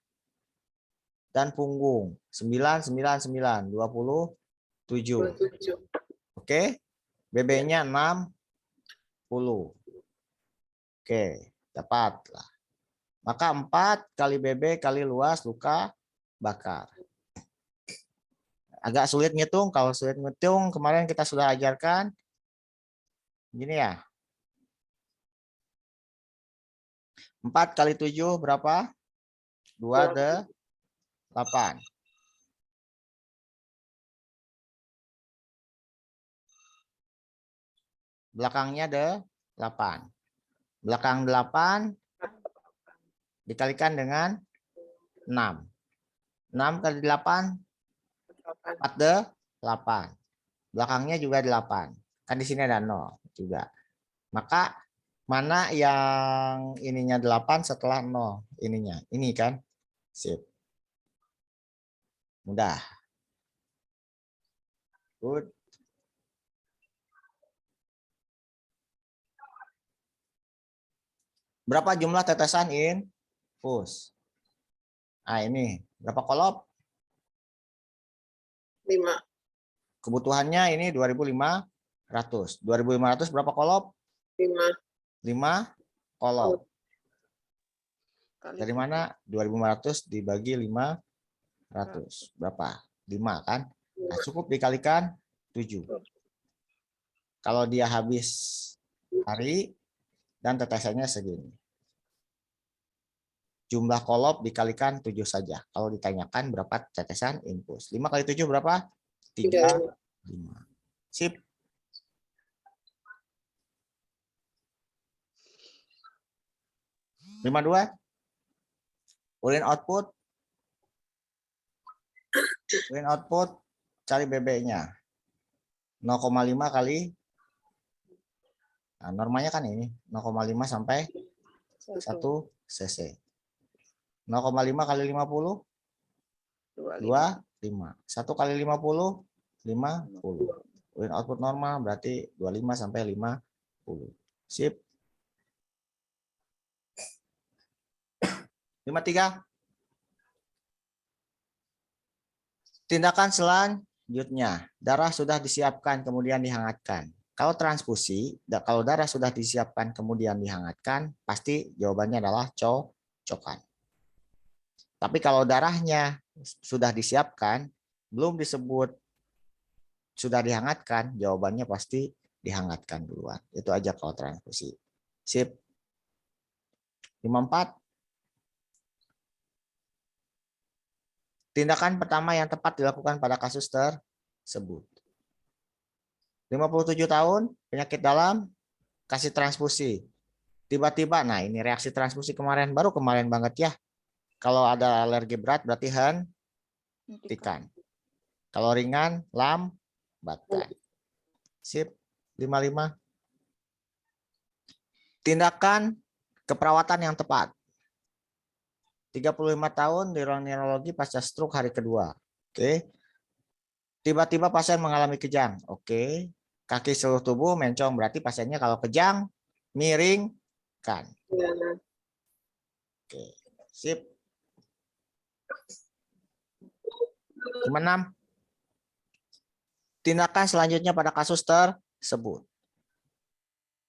Dan punggung. 9, 9, 9. 27. 27. Oke. BB-nya 60. Oke, dapat lah. Maka 4 kali BB kali luas luka bakar. Agak sulit ngitung. Kalau sulit ngitung, kemarin kita sudah ajarkan. Gini ya. 4 kali 7 berapa? 28. Belakangnya 8. Belakang 8 dikalikan dengan 6. 6 kali 8 48. Belakangnya juga 8. Kan di sini ada 0 juga. Maka mana yang ininya 8 setelah 0 ininya? Ini kan? Sip. Mudah. Good. Berapa jumlah tetesan infus? Nah, ini berapa kolop? 5. Kebutuhannya ini 2.500. 2.500 berapa kolop? 5. 5 kolop. Kali Dari mana? 2.500 dibagi 500. Berapa? 5 kan? Nah, cukup dikalikan 7. Kalau dia habis hari dan tetesannya segini. Jumlah kolop dikalikan 7 saja. Kalau ditanyakan berapa tetesan infus. 5 kali 7 berapa? 35. Sip. Lima dua. Urin output. Urin output. Cari BB-nya. 0,5 kali. Nah, normanya kan ini. 0,5 sampai 1 cc. 0,5 kali 50. 25. 1 kali 50. 50. Urin output normal berarti 25 sampai 50. Sip. 53. Tindakan selanjutnya, darah sudah disiapkan kemudian dihangatkan. Kalau transfusi, kalau darah sudah disiapkan kemudian dihangatkan, pasti jawabannya adalah cocokan. Tapi kalau darahnya sudah disiapkan, belum disebut sudah dihangatkan, jawabannya pasti dihangatkan duluan. Itu aja kalau transfusi. Sip. 54. Tindakan pertama yang tepat dilakukan pada kasus tersebut. 57 tahun, penyakit dalam, kasih transfusi. Tiba-tiba, nah ini reaksi transfusi kemarin, baru kemarin banget ya. Kalau ada alergi berat berarti hentikan. Kalau ringan, lambatkan. Sip, 55. Tindakan keperawatan yang tepat. 35 tahun di ruang neurologi pasca stroke hari kedua. Oke. Tiba-tiba pasien mengalami kejang. Oke. Kaki seluruh tubuh mencong. Berarti pasiennya kalau kejang, miringkan. Oke. Sip. 56. Tindakan selanjutnya pada kasus tersebut.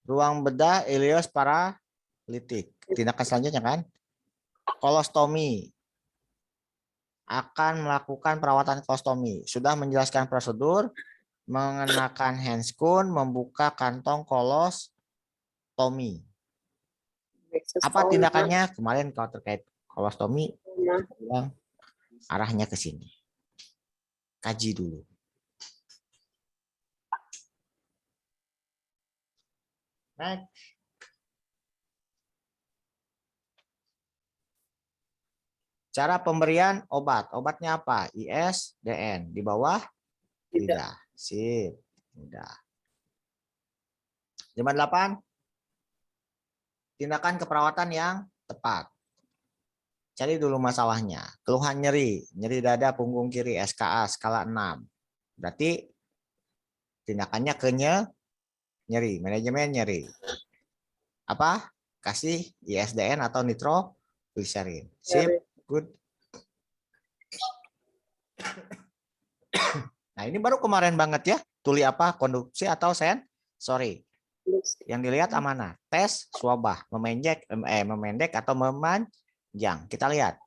Ruang bedah ileus paralitik. Tindakan selanjutnya kan? Kolostomi. Akan melakukan perawatan kolostomi. Sudah menjelaskan prosedur, mengenakan handscoon, membuka kantong kolostomi. Apa tindakannya? Kemarin kalau terkait kolostomi, bilang arahnya ke sini. Kaji dulu. Next. Cara pemberian obat. Obatnya apa? ISDN. Di bawah? Tidak. Sip. Mudah. 58. Tindakan keperawatan yang tepat. Cari dulu masalahnya. Keluhan nyeri. Nyeri dada punggung kiri. SKA skala 6. Berarti tindakannya ke nyeri. Manajemen nyeri. Apa? Kasih ISDN atau nitroglycerin. Sip. Good. Nah, ini baru kemarin banget ya. Tuli apa? Konduksi atau sensori. Yang dilihat mana? Tes swabah, memendek atau memanjang. Kita lihat.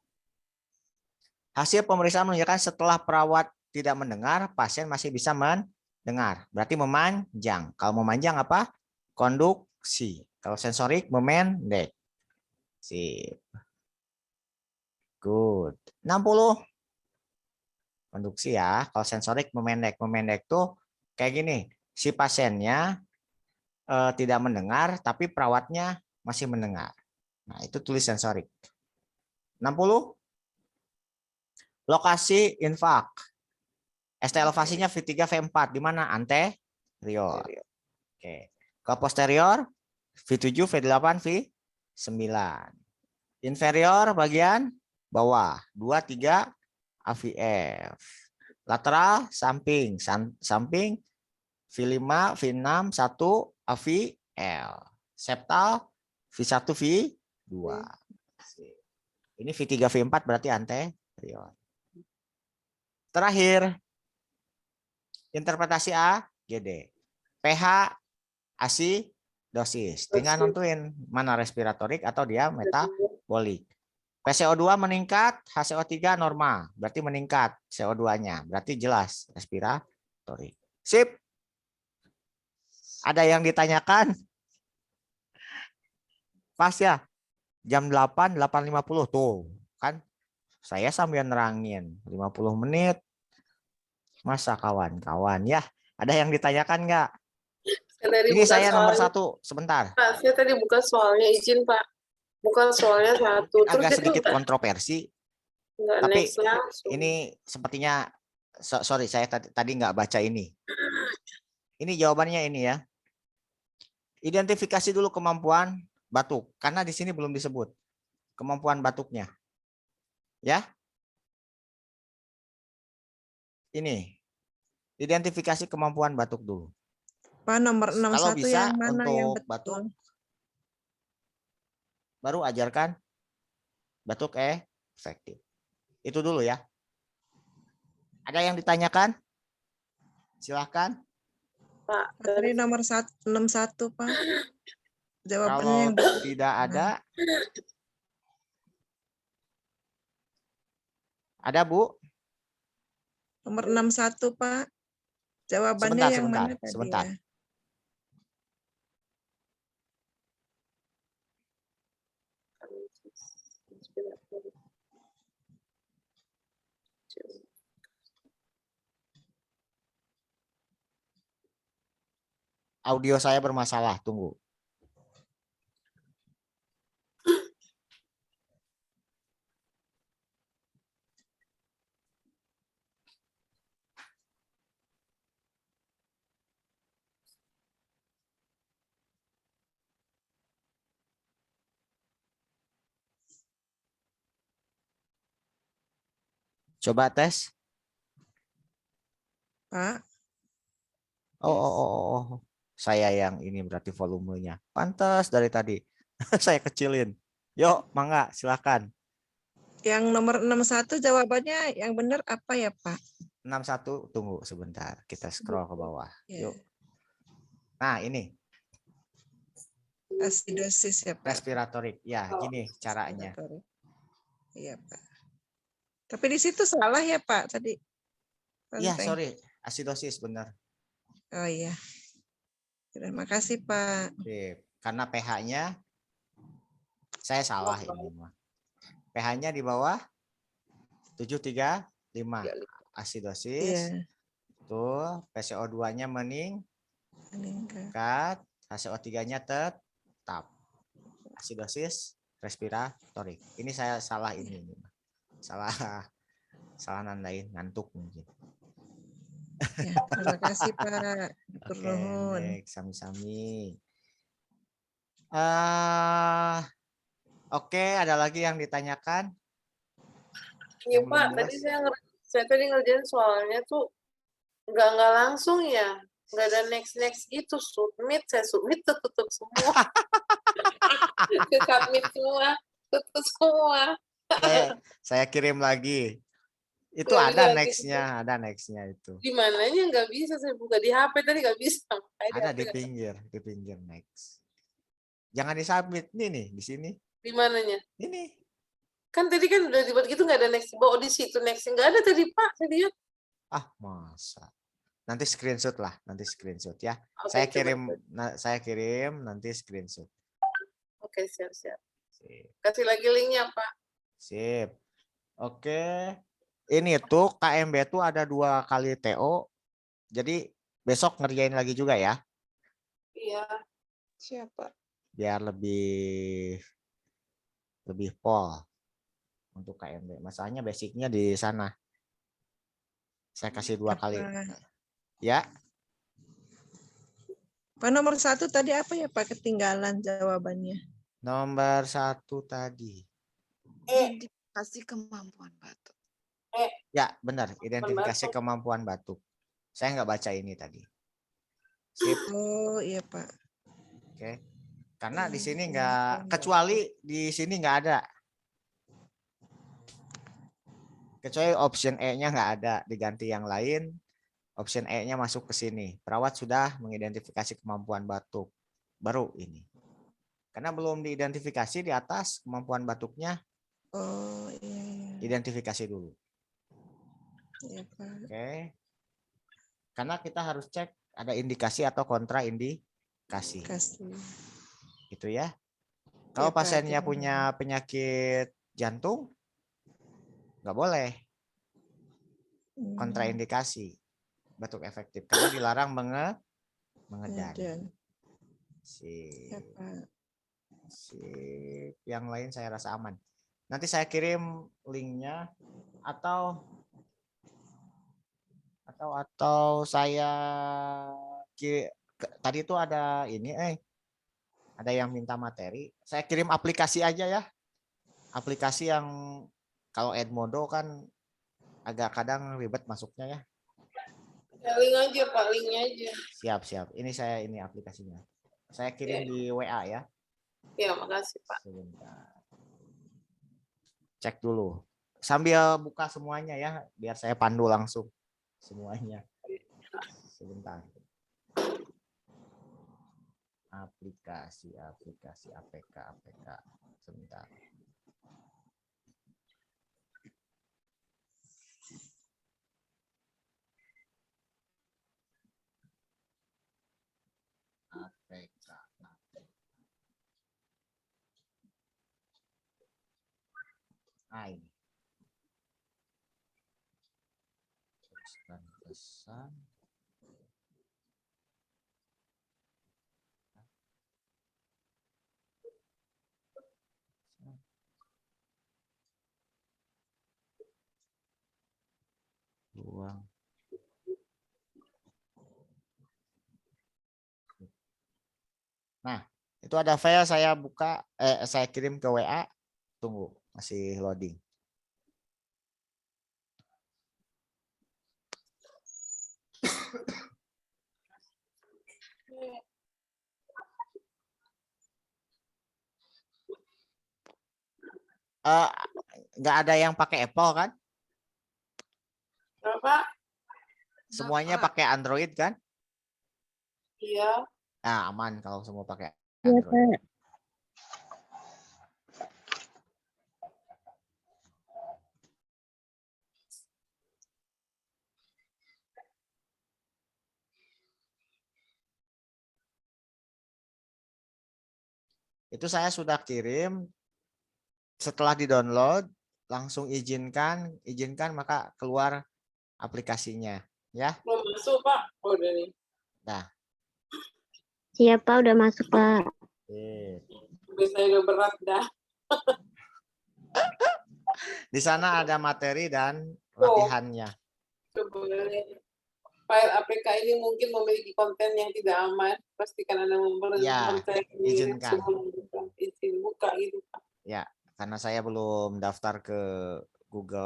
Hasil pemeriksaan menunjukkan setelah perawat tidak mendengar, pasien masih bisa mendengar. Berarti memanjang. Kalau memanjang apa? Konduksi. Kalau sensorik memendek. Sip. Good. 60. Konduksi ya. Kalau sensorik memendek. Memendek tuh kayak gini. Si pasiennya tidak mendengar, tapi perawatnya masih mendengar. Nah, itu tulis sensorik. 60. Lokasi infak. ST elevasinya V3, V4. Di mana? Anterior. Oke. Ke posterior, V7, V8, V9. Inferior bagian bawah. 2, 3, AVF. Lateral, samping. Samping, V5, V6, 1, AVL. Septal, V1, V2. Ini V3, V4 berarti anterior. Terakhir, interpretasi AGD. pH, asidosis. Tinggal nentuin mana respiratorik atau dia metabolik. PCO2 meningkat, HCO3 normal. Berarti meningkat CO2-nya. Berarti jelas respiratorik. Sip. Ada yang ditanyakan? Pas ya? Jam 8, 8.50. Tuh, kan? Saya sambil nerangin. 50 menit. Masa kawan-kawan ya? Ada yang ditanyakan nggak? Ini saya nomor 1. Sebentar. Pak, saya tadi buka soalnya, izin Pak. Bukan soalnya 1. Agak sedikit kontroversi. Tapi ini sepertinya, sorry saya tadi nggak baca ini. Ini jawabannya ini ya. Identifikasi dulu kemampuan batuk. Karena di sini belum disebut kemampuan batuknya. Ya. Ini. Identifikasi kemampuan batuk dulu. Pak, nomor 61 Kalau bisa yang mana untuk yang betul? batuk, baru ajarkan batuk efektif. Itu dulu ya. Ada yang ditanyakan? Silahkan. Pak, Tadi nomor 61, Pak. Jawabannya Kalau yang betul. tidak ada Bu? Nomor 61, Pak. Jawabannya yang mana tadi sebentar. ya? Audio saya bermasalah, tunggu. Coba tes. Pak. Oh. Saya yang ini berarti volumenya. Pantas dari tadi. Saya kecilin. Yuk, mangga, silakan. Yang nomor 61 jawabannya yang benar apa ya, Pak? 61 tunggu sebentar. Kita scroll ke bawah. Ya. Yuk. Nah, ini Asidosis ya Pak. respiratorik. Ya, gini caranya. Respiratory. Iya Pak. Tapi di situ salah ya Pak tadi. Iya, Banteng. sorry. Asidosis benar. Oh iya. Terima kasih Pak. Sip. Karena pH-nya saya salah ini mah. pH-nya di bawah 735. Asidosis. Iya. Tuh, PCO2-nya meningkat. Meningkat. HCO3-nya tetap. Asidosis respiratorik. Ini saya salah ini. Salah nandain ngantuk mungkin. Ya, terima kasih Pak. Oke, Nuhun. next sami-sami. Oke, ada lagi yang ditanyakan? Iya Yang belum Pak, jelas? tadi saya tadi ngerjain soalnya tuh nggak langsung ya, nggak ada next gitu, submit, saya submit tutup semua, submit semua, tutup semua. Saya kirim lagi. Itu Nggak bisa ada lagi. nextnya itu. Di mananya nggak bisa, saya buka di HP tadi nggak bisa. Ada di pinggir next. Jangan disubmit nih di sini. Di mananya? Ini. Kan tadi kan udah dibuat gitu nggak ada next, oh di situ next nggak ada tadi Pak, saya lihat. Ah, masa. Nanti screenshot lah, ya. Oke, Saya kirim nanti screenshot. Oke, siap. Sip. Kasih lagi linknya Pak. Sip. Oke. Ini tuh KMB tuh ada 2 kali TO. Jadi besok ngerjain lagi juga ya. Iya. Siapa? Biar lebih pol untuk KMB. Masalahnya basicnya di sana. Saya kasih 2 kali. Ya. Pak nomor 1 tadi apa ya Pak ketinggalan jawabannya? Nomor 1 tadi. Identifikasi kemampuan batuk. Ya, benar. Identifikasi kemampuan batuk. Saya nggak baca ini tadi. Sip. Oh iya Pak. Oke. Karena di sini nggak, kecuali di sini nggak ada. Kecuali option E-nya nggak ada, diganti yang lain. Option E-nya masuk ke sini. Perawat sudah mengidentifikasi kemampuan batuk. Baru ini. Karena belum diidentifikasi di atas kemampuan batuknya. Oh iya. Identifikasi dulu. Iya Pak. Oke. Karena kita harus cek ada indikasi atau kontraindikasi. Kasih. Gitu ya. Kalau Ya, Pak, pasiennya terima punya penyakit jantung, nggak boleh kontraindikasi batuk efektif karena dilarang mengedan. Ya, Pak. Sip. Yang lain saya rasa aman. Nanti saya kirim linknya atau saya tadi itu ada ini ada yang minta materi. Saya kirim aplikasi aja ya. Aplikasi yang kalau Edmodo kan agak kadang ribet masuknya ya. Ya, link aja Pak, linknya aja. Siap. Ini aplikasinya. Saya kirim di WA ya. Ya, makasih Pak. Sebentar. Cek dulu. Sambil buka semuanya ya, biar saya pandu langsung semuanya. Sebentar. Aplikasi APK. Sebentar. APK. Ini. Teruskan pesan. Luang. Nah, itu ada file saya buka, saya kirim ke WA. Tunggu, masih loading. Nggak ada yang pakai Apple kan? Berapa? Semuanya Pak. pakai Android kan? Iya. Nah, aman kalau semua pakai Iya, Android. Pak. Itu saya sudah kirim. Setelah di-download, langsung izinkan maka keluar aplikasinya, ya. Belum masuk, Pak. Oh, udah nih. Nah, Siap, Pak. Udah masuk, Pak. Biasanya udah berat dah. di sana ada materi dan Oh. latihannya. Coba lihat. File APK ini mungkin memiliki konten yang tidak aman. Pastikan Anda Ya, mempercayai izinkan. sebelum membuka. Izin buka gitu, Pak. Ya, karena saya belum daftar ke Google.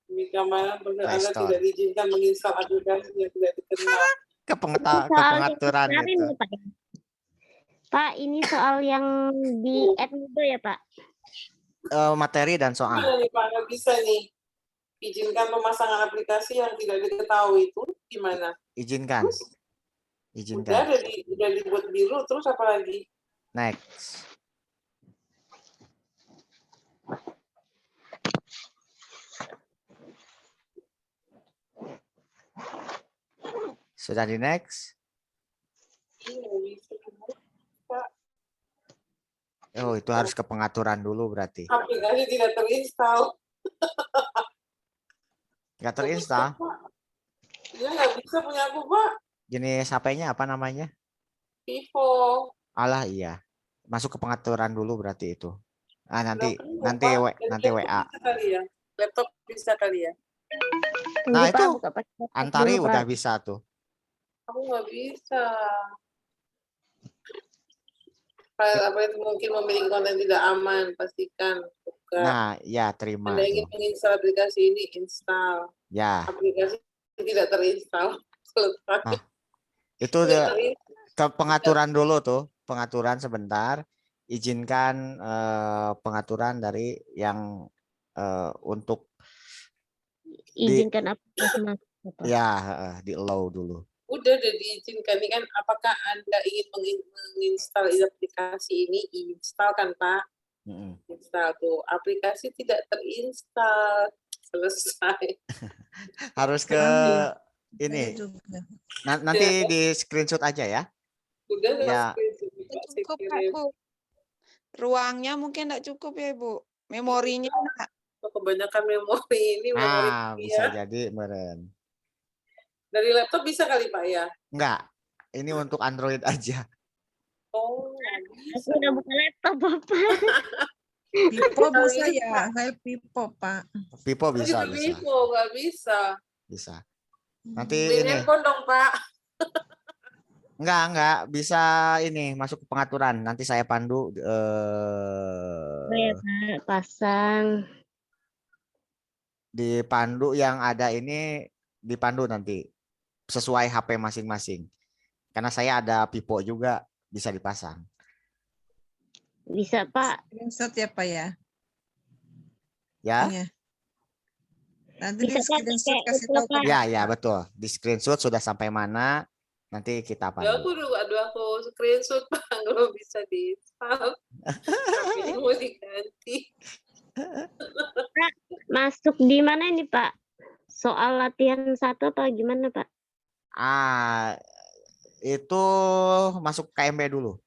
Jika mana benar Play Anda Store. tidak diizinkan menginstal aplikasi yang tidak dikenal. Ke Soal yang pengaturan kemarin itu. ya, Pak. Pak, ini soal yang di add itu ya, Pak? Materi dan soal. Gimana nih Pak, nggak bisa nih. Izinkan pemasangan aplikasi yang tidak diketahui itu gimana? Izinkan. Udah Izinkan. udah dibuat biru, terus apa lagi? Next. Sudah di next? Ini nggak bisa dibuka. Oh, itu harus ke pengaturan dulu berarti. Aplikasi tidak terinstall. Nggak terinstall. Dia nggak bisa punya aku, Pak. Jenis HP-nya apa namanya? Vivo. Alah, iya. Masuk ke pengaturan dulu berarti itu. Ah, nanti Nggak perlu, Pak. nanti Laptop WA. bisa kali ya. Laptop bisa kali ya. Tunggu, Nah, Pak. itu Buka pakai laptop Antari dulu, udah Pak. bisa tuh. Aku nggak bisa. File apa itu mungkin memiliki konten tidak aman, pastikan buka. Nah, ya terima Anda ingin tuh. menginstal aplikasi ini, install. Ya, Aplikasi tidak terinstall. Selesai. Ah, itu Tidak terinstall. ke pengaturan dulu tuh. Pengaturan sebentar. Izinkan pengaturan dari yang untuk Izinkan aplikasi masuk, Pak. ya di allow dulu. Udah diizinkan. Ini kan apakah Anda ingin menginstal aplikasi ini? Install kan, Pak? Mm-mm. Install tuh. Aplikasi tidak terinstall. Selesai. Harus ke Saya ini. juga. Nanti di screenshot aja ya. Udah Ya. Cukup, Pak, Bu. Ruangnya mungkin enggak cukup ya, Bu. Memorinya enggak. Kebanyakan memori ini memori Nah, ya. bisa jadi meren. Dari laptop bisa kali Pak ya? Enggak. Ini untuk Android aja. Oh, Aku udah buka laptop, Bapak. Pipo bisa ya? Saya Pipo, Pak. Pipo bisa, bisa. bisa. Nggak bisa. Bisa. Nanti Beli ini. handphone dong Pak. Enggak, bisa ini masuk ke pengaturan. Nanti saya pandu Ya, Pak. Pasang. di pandu yang ada ini dipandu nanti sesuai HP masing-masing. Karena saya ada Pipo juga bisa dipasang. Bisa, Pak. Screenshot ya, Pak ya? Ya? Iya. Nanti di Bisa, Pak, screenshot pakai kasih tahu Pak. ke Ya, betul. Di screenshot sudah sampai mana, nanti kita Ya pandu. aku screenshot Pak, kalau bisa di-install. HP-nya mau diganti. Masuk di mana ini, Pak? Soal latihan 1 atau gimana, Pak? Itu masuk KMB dulu.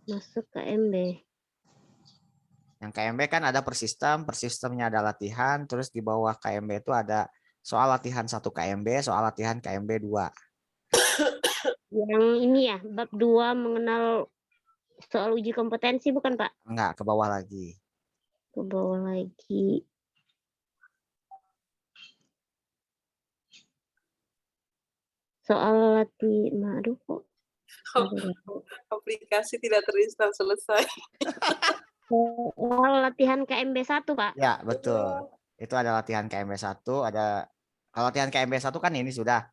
Masuk ke MB. Yang KMB kan ada persistemnya ada latihan, terus di bawah KMB itu ada soal latihan 1 KMB, soal latihan KMB 2. Yang ini ya, bab 2 mengenal soal uji kompetensi bukan, Pak? Enggak, ke bawah lagi. Ke bawah lagi. Soal latihan, aduh kok. Aplikasi tidak terinstall, selesai. Soal latihan KMB 1, Pak. Ya, betul. Itu ada latihan KMB 1, ada kalau latihan KMB 1 kan ini sudah.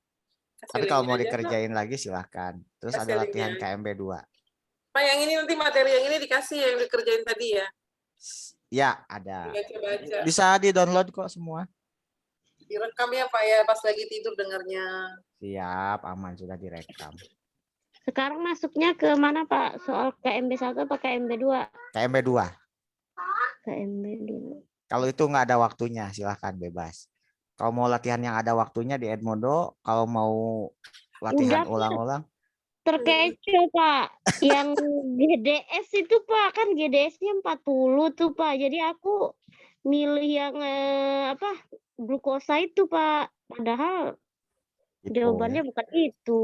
Tapi kalau mau dikerjain lagi silahkan. Terus Kasih ada latihan linknya. KMB 2. Pak, yang ini nanti materi yang ini dikasih yang dikerjain tadi ya? Ya, ada. Baca-baca. Bisa di-download kok semua. Direkam ya Pak ya, pas lagi tidur dengarnya. Siap, aman sudah direkam. Sekarang masuknya ke mana Pak? Soal KMB 1 apa KMB 2? KMB 2. KMB 2. Kalau itu nggak ada waktunya, silahkan bebas. Kalau mau latihan yang ada waktunya di Edmodo, kalau mau latihan Udah, Pak. ulang-ulang, Terkecoh Pak. Yang GDS itu Pak, kan GDS-nya 40 tuh Pak. Jadi aku milih yang glukosa itu Pak. Padahal gitu jawabannya ya. bukan itu.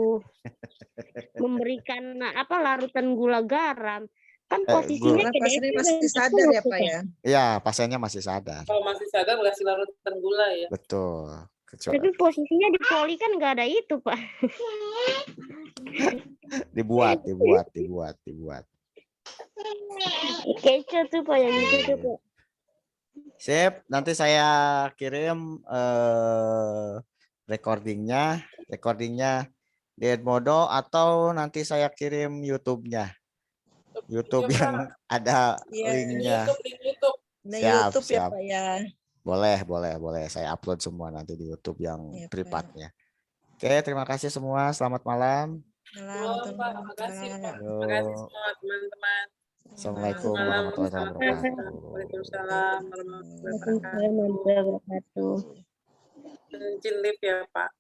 Memberikan larutan gula garam. Kan posisinya Karena pasiennya masih sadar ya Pak ya. Iya, pasiennya masih sadar. Kalau masih sadar ngasih larutan gula ya. Betul. Tapi posisinya di poli kan nggak ada itu Pak. Dibuat. Kecoh tuh Pak yang itu tuh Pak. Sip, nanti saya kirim recordingnya di Edmodo atau nanti saya kirim YouTube-nya. YouTube Iya, yang ada Iya. linknya. di YouTube. Nah, Siap, YouTube ya siap. Pak ya. Boleh. Saya upload semua nanti di YouTube yang Iya, Pak. privatnya. Oke, terima kasih semua. Selamat malam. Malam Pak, teman-teman. makasih Pak. Yo. Makasih semua teman-teman. Assalamualaikum Malam. warahmatullahi wabarakatuh. Waalaikumsalam warahmatullahi Waalaikumsalam warahmatullahi wabarakatuh. Izin live ya Pak.